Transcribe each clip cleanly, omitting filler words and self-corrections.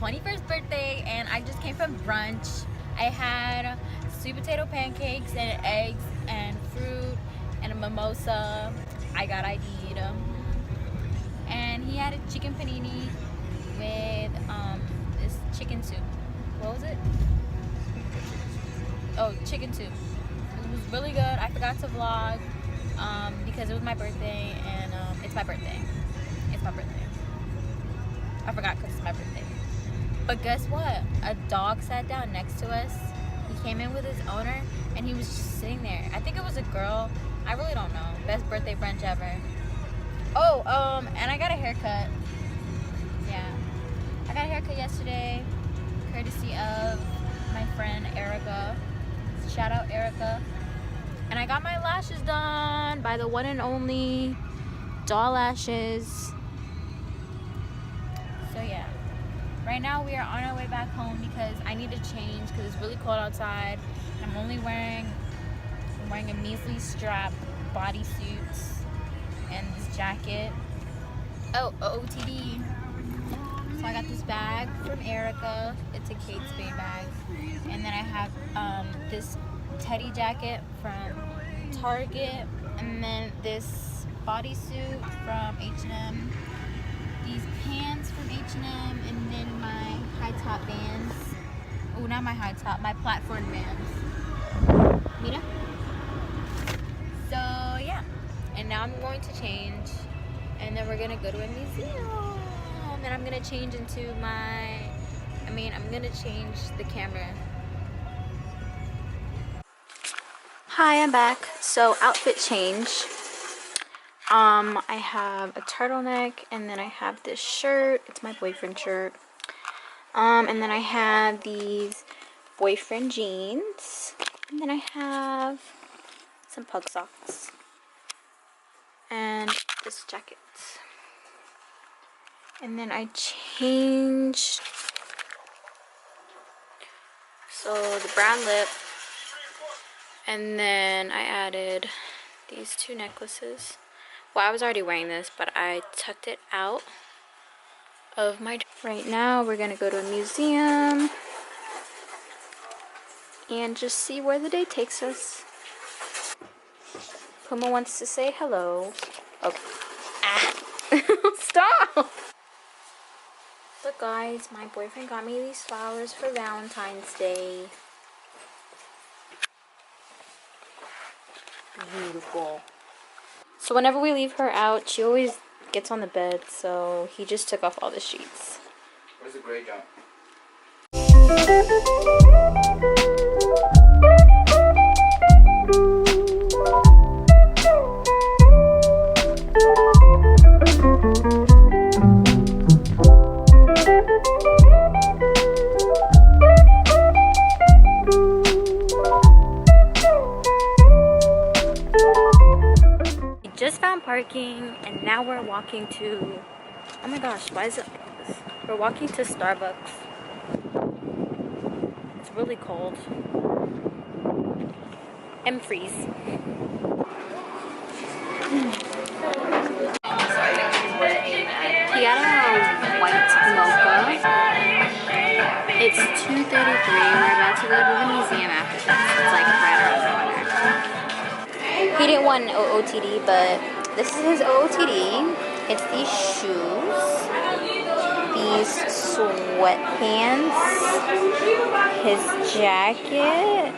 21st birthday, and I just came from brunch. I had sweet potato pancakes and eggs and fruit and a mimosa. I got ID'd. And he had a chicken panini with this chicken soup. What was it? Oh, chicken soup. It was really good. I forgot to vlog because it was my birthday, and it's my birthday. It's my birthday. I forgot because it's my birthday. But guess what? A dog sat down next to us. He came in with his owner, and he was just sitting there. I think it was a girl. I really don't know. Best birthday brunch ever. Oh, and I got a haircut. Yeah. I got a haircut yesterday, courtesy of my friend Erica. Shout out Erica. And I got my lashes done by the one and only Doll Lashes. So yeah. Right now we are on our way back home because I need to change because it's really cold outside. I'm only wearing a measly strap bodysuit and this jacket. Oh, OOTD. So I got this bag from Erica. It's a Kate Spade bag. And then I have this teddy jacket from Target. And then this bodysuit from H&M. These pants from H&M. And then my high top Vans. Oh, not my high top, my platform Vans. Mira? So yeah. And now I'm going to change. And then we're gonna go to a museum. And I'm gonna change into I'm gonna change the camera. Hi, I'm back. So outfit change. I have a turtleneck, and then I have this shirt. It's my boyfriend shirt. And then I have these boyfriend jeans. And then I have some pug socks. And this jacket. And then I changed, so the brown lip, and then I added these two necklaces. Well, I was already wearing this, but I tucked it out of my... Right now we're gonna go to a museum and just see where the day takes us. Puma wants to say hello. Okay. Ah. Stop! Look guys, my boyfriend got me these flowers for Valentine's Day. Beautiful. So whenever we leave her out, she always gets on the bed, so he just took off all the sheets. Where's the gray jump? Parking, and now we're walking to, oh my gosh, why is it like this? We're walking to Starbucks. It's really cold and freeze. He got a white mocha. It's 2:33. We're about to go to the museum after this. It's like right around the corner. He didn't want an OOTD, but this is his OOTD. It's these shoes, these sweatpants, his jacket.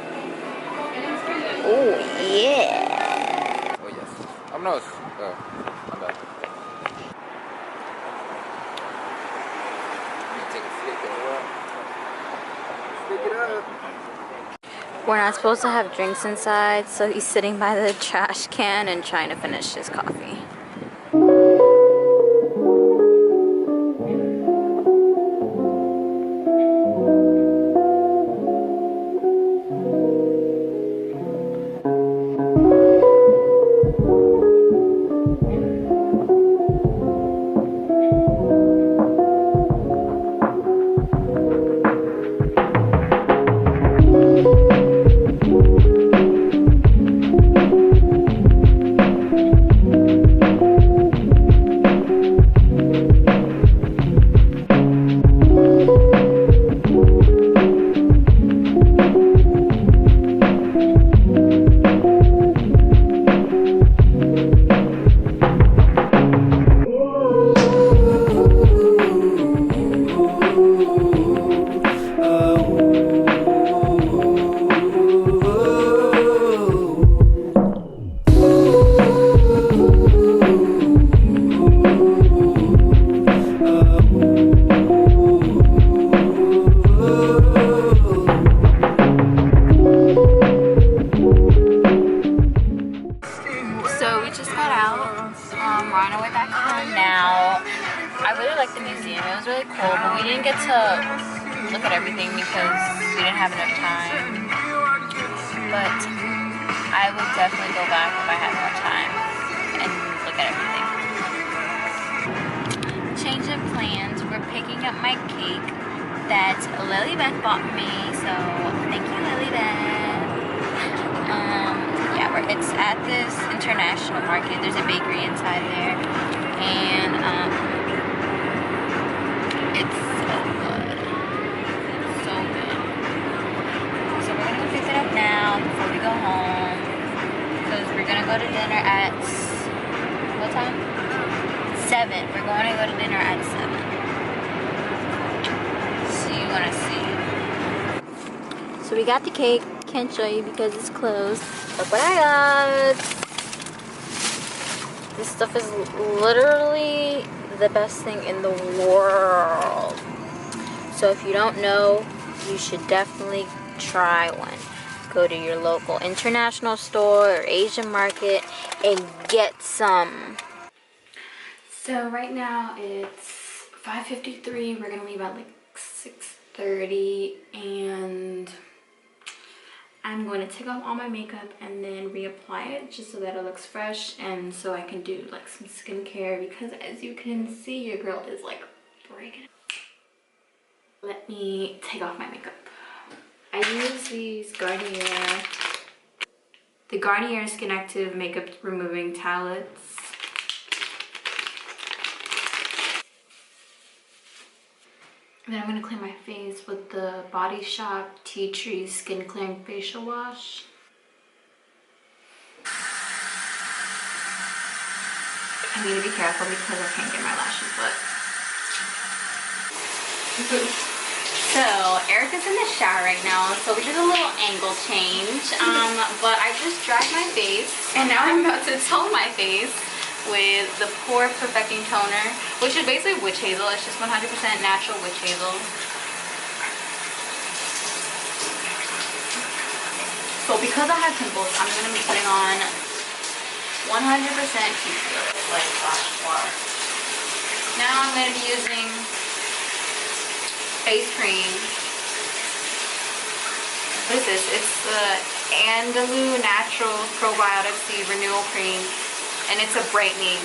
Oh yeah. Oh yes. I'm not. I'm bad. Take a flick it up. We're not supposed to have drinks inside, so he's sitting by the trash can and trying to finish his coffee. on our way back home now. I really like the museum. It was really cool, but we didn't get to look at everything because we didn't have enough time. But I would definitely go back if I had more time and look at everything. Change of plans. We're picking up my cake that Lilybeth bought me. So thank you, Lilybeth. Yeah, it's at this international market. There's a bakery inside there, and it's so good, so good. So we're gonna go pick it up now before we go home, because we're gonna go to dinner at what time? 7. We're going to go to dinner at 7. See you when I see you. So we got the cake. Can't show you because it's closed. Look what I got. This stuff is literally the best thing in the world. So if you don't know, you should definitely try one. Go to your local international store or Asian market and get some. So right now it's 5:53. We're gonna leave at like 6:30, and I'm going to take off all my makeup and then reapply it just so that it looks fresh, and so I can do like some skincare, because as you can see, your girl is like breaking. Let me take off my makeup. I use these the Garnier Skin Active Makeup Removing Towelettes. And then I'm going to clean my face with the Body Shop Tea Tree Skin Clearing Facial Wash. I need to be careful because I can't get my lashes wet. So, Erica's in the shower right now, so we did a little angle change. But I just dried my face, and now I'm about to tone my face with the Pore Perfecting Toner, which is basically witch hazel. It's just 100% natural witch hazel. So because I have pimples, I'm going to be putting on 100% tea seal, like Lash. Now I'm going to be using face cream. What is this? It's the Andalou Natural Probiotic Seed Renewal Cream. And it's a brightening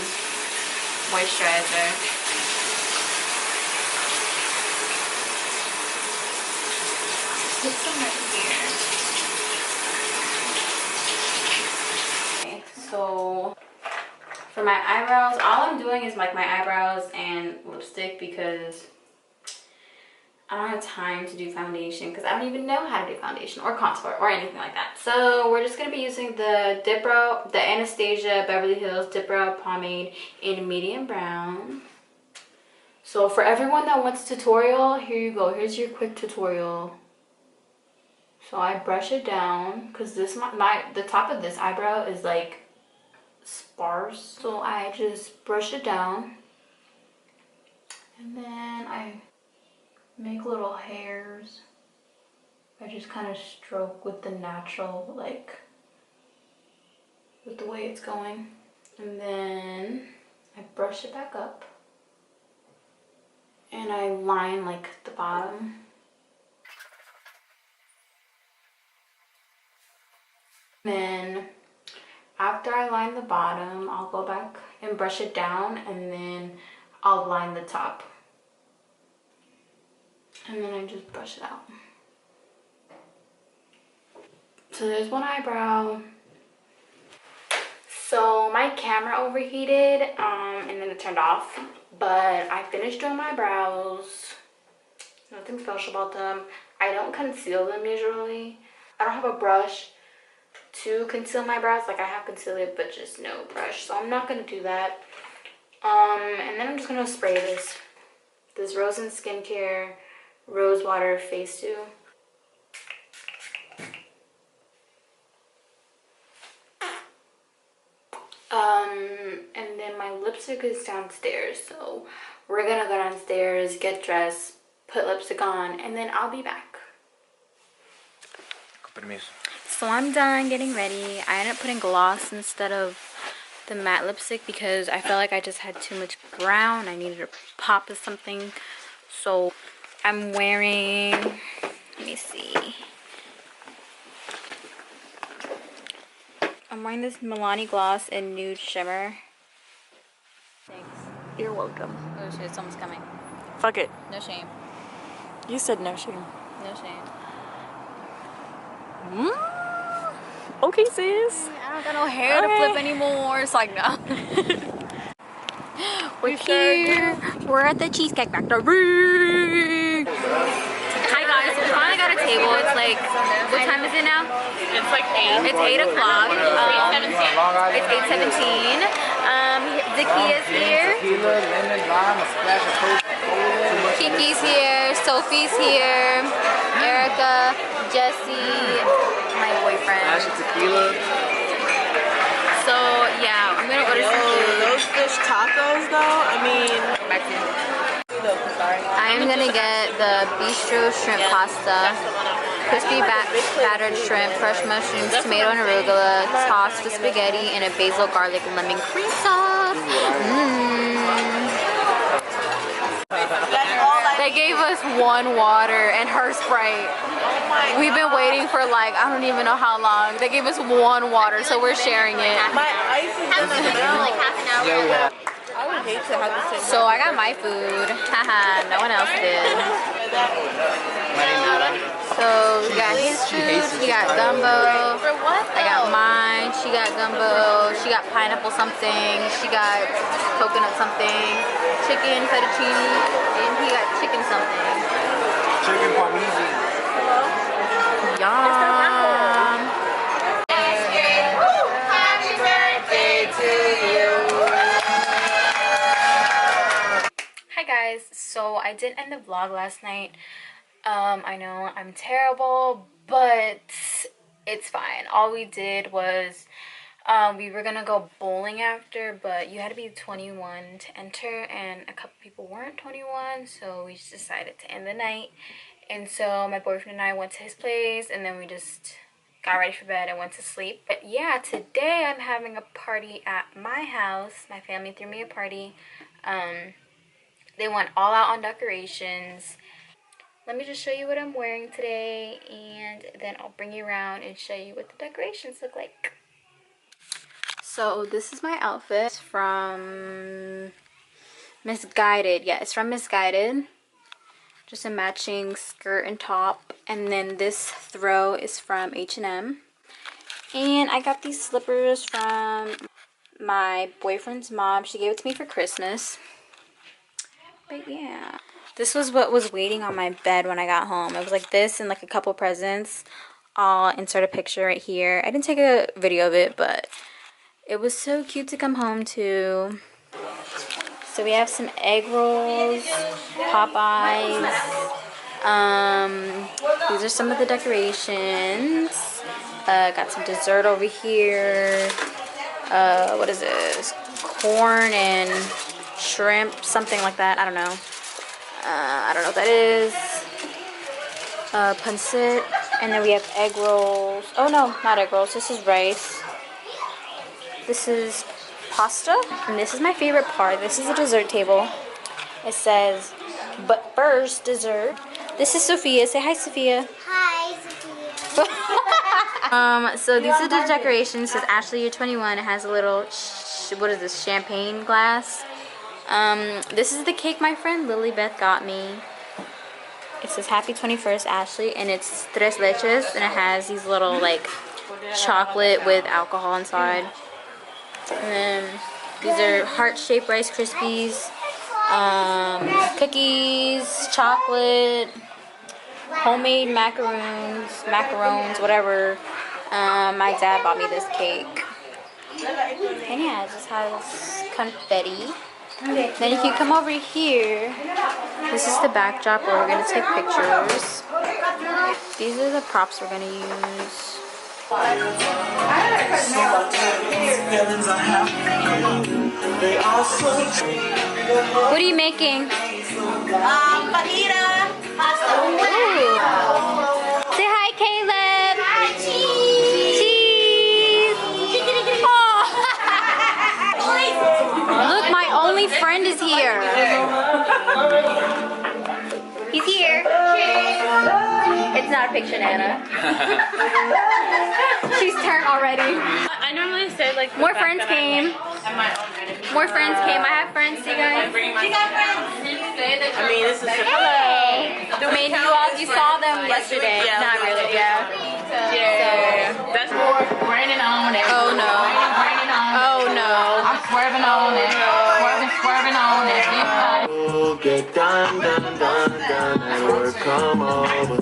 moisturizer. Put some right here. Okay, so for my eyebrows, all I'm doing is like my eyebrows and lipstick, because I don't have time to do foundation, because I don't even know how to do foundation or contour or anything like that. So we're just going to be using the Anastasia Beverly Hills Dip Brow Pomade in medium brown. So for everyone that wants a tutorial, here you go. Here's your quick tutorial. So I brush it down, because the top of this eyebrow is like sparse. So I just brush it down, and then I make little hairs. I just kind of stroke with the natural, like with the way it's going, and then I brush it back up and I line like the bottom. Then after I line the bottom, I'll go back and brush it down, and then I'll line the top. And then I just brush it out. So there's one eyebrow. So my camera overheated, and then it turned off. But I finished doing my brows. Nothing special about them. I don't conceal them usually. I don't have a brush to conceal my brows. Like, I have concealer, but just no brush. So I'm not going to do that. And then I'm just going to spray this Rose and Skincare Rose Water Face Dew. And then my lipstick is downstairs, so we're gonna go downstairs, get dressed, put lipstick on, and then I'll be back. So I'm done getting ready. I ended up putting gloss instead of the matte lipstick because I felt like I just had too much brown. I needed a pop of something. So I'm wearing, let me see. I'm wearing this Milani gloss in nude shimmer. Thanks. You're welcome. Oh shit, someone's coming. Fuck it. No shame. You said no shame. No shame. Okay, sis. I don't got no hair to flip anymore. It's like, no. We're here. We're at the Cheesecake Factory. Hi guys, we finally got a table. It's like, what time is it now? It's like 8. It's 8 o'clock. It's 8:17. Zakia's here. Kiki's here. Sophie's here. Erica, Jesse, my boyfriend. Lash and tequila. So yeah, I'm gonna order some food. Those fish tacos, though. I mean, I'm gonna get the bistro shrimp pasta, crispy battered shrimp, fresh mushrooms, tomato and arugula, tossed with spaghetti, and a basil garlic lemon cream sauce. They gave us one water and her Sprite. We've been waiting for like, I don't even know how long. They gave us one water, so we're sharing it. my ice is gonna melt. Yeah, I would hate to have the same. So I got my food. Haha, no one else did. So we got his food, he got gumbo. For what? I got mine, she got gumbo, she got pineapple something, she got coconut something, chicken fettuccine, and he got chicken something. chicken parmesan. Yum! Happy birthday to you. Hi guys, so I didn't end the vlog last night. I know I'm terrible, but it's fine. All we did was we were gonna go bowling after, but you had to be 21 to enter, and a couple people weren't 21, so we just decided to end the night. And so my boyfriend and I went to his place, and then we just got ready for bed and went to sleep. But yeah, today I'm having a party at my house. My family threw me a party. They went all out on decorations. Let me just show you what I'm wearing today, and then I'll bring you around and show you what the decorations look like. So this is my outfit. It's from Misguided. Yeah, it's from Misguided. Just a matching skirt and top. And then this throw is from H&M. And I got these slippers from my boyfriend's mom. She gave it to me for Christmas. But yeah. This was what was waiting on my bed when I got home. It was like this and like a couple presents. I'll insert a picture right here. I didn't take a video of it, but it was so cute to come home to. So we have some egg rolls, Popeyes. These are some of the decorations. Got some dessert over here. What is this? Corn and shrimp, something like that. I don't know. I don't know what that is. Pancit. And then we have egg rolls. Oh no, not egg rolls. This is rice. This is pasta. And this is my favorite part. This is the dessert table. It says, but first, dessert. This is Sophia. Say hi, Sophia. Hi, Sophia. So these are the decorations. It says, Ashley, you're 21. It has a little, what is this, champagne glass. This is the cake my friend Lily Beth got me. It says happy 21st Ashley, and it's tres leches, and it has these little like chocolate with alcohol inside. And then these are heart-shaped Rice Krispies, cookies, chocolate, homemade macarons, whatever. My dad bought me this cake. And yeah, it just has confetti. Then you can come over here. This is the backdrop where we're going to take pictures. These are the props we're going to use. What are you making? Fajita. Ooh. Say hi, Caleb. Hi, cheese. Cheese. Oh. is here. He's here. It's not a picture, Nana. She's turned already. I normally say like More friends came. More friends came. I have friends, you guys. She got friends. I mean, this is Hey. I mean, you saw them yesterday. Yeah. Not really, yeah. yeah. That's more raining on it. Oh no. Raining on it. Oh no. I'm swerving on it. Swerving on it. Get done, and work come over.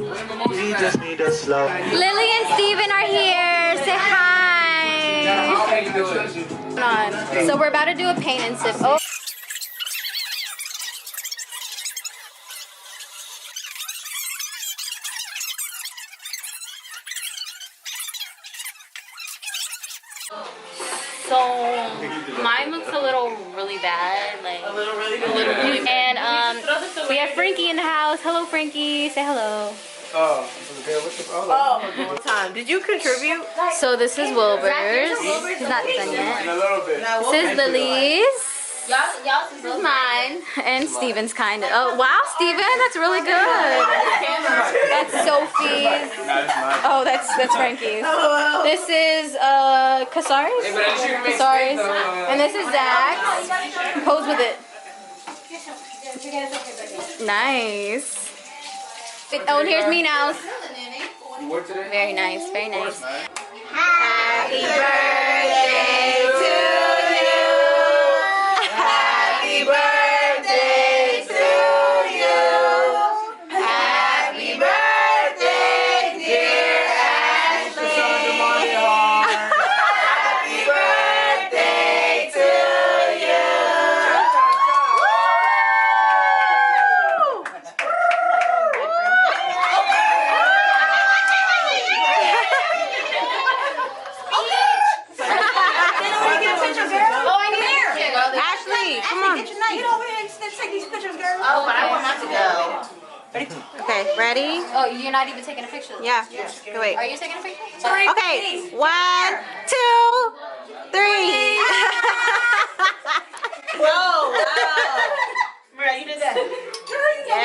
We just need a slow. Lily and Steven are here. Say hi. Hold on. So we're about to do a paint and sip. Oh. So mine looks a little really bad, like a little really bad. And we have Frankie in the house. Hello, Frankie. Say hello. Oh, Time. Did you contribute? So this is Wilbur's. He's not done yet. in a little bit. This is Lily's. This is mine. And Steven's kind of. Oh wow, Steven, that's really good. That's Sophie's. Oh, that's Frankie's. This is Kasari's. Kasari's. And this is Zach's. Pose with it. Nice. Oh, and here's me now. Very nice, very nice. Happy birthday to you. Happy birthday to you. Happy birthday, dear Ashley. Happy birthday to you. Ashley, come on. Get over here and take these pictures, girl. Oh, but I want mine to go. Okay, ready? Oh, you're not even taking a picture? Yeah. Okay, wait. Are you taking a picture? Okay, 1, 2, 3. Oh, wow. Mariah, you did that. Yeah.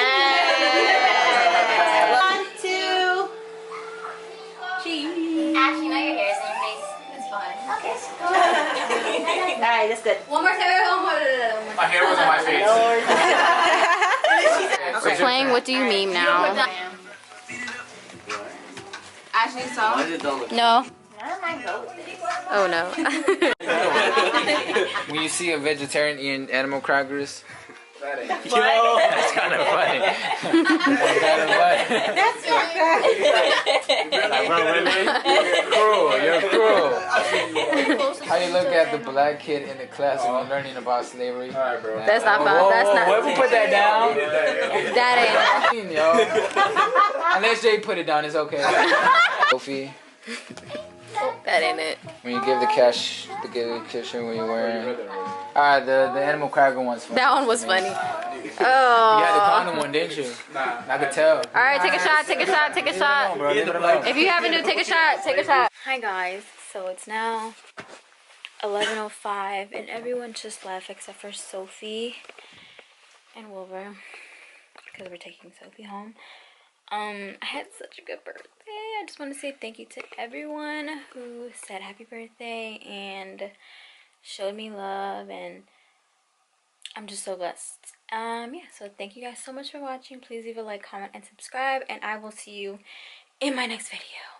1, 2. Cheese. Ash, you know your hair is in your face. It's fine. Okay. All right, that's good. One more time. My hair was on my face. We're playing What Do You Meme now. Ashley saw. No. Oh no. When you see a vegetarian eating animal crackers, Yo. that's kind of funny. That's not You're cruel. How you look at the black kid in the class when learning about slavery? Alright, bro. That's not fun. That's not. Whoever put that down, That yo. Unless Jay put it down, it's okay. Sophie, ain't. That ain't it. when you give the cash, when you're wearing. Alright, the animal cracker one's funny. That one was funny. You had the Oh. condom one, didn't you? I could tell. All right, take a shot. Take a shot. Take a shot. Bro, leave it alone. If you haven't do, take a shot. Take a shot. Hi guys. So it's now 11:05, and everyone just left except for Sophie and Wilbur because we're taking Sophie home. I had such a good birthday. I just want to say thank you to everyone who said happy birthday and showed me love, and I'm just so blessed. Yeah, so thank you guys so much for watching. Please leave a like, comment, and subscribe, and I will see you in my next video.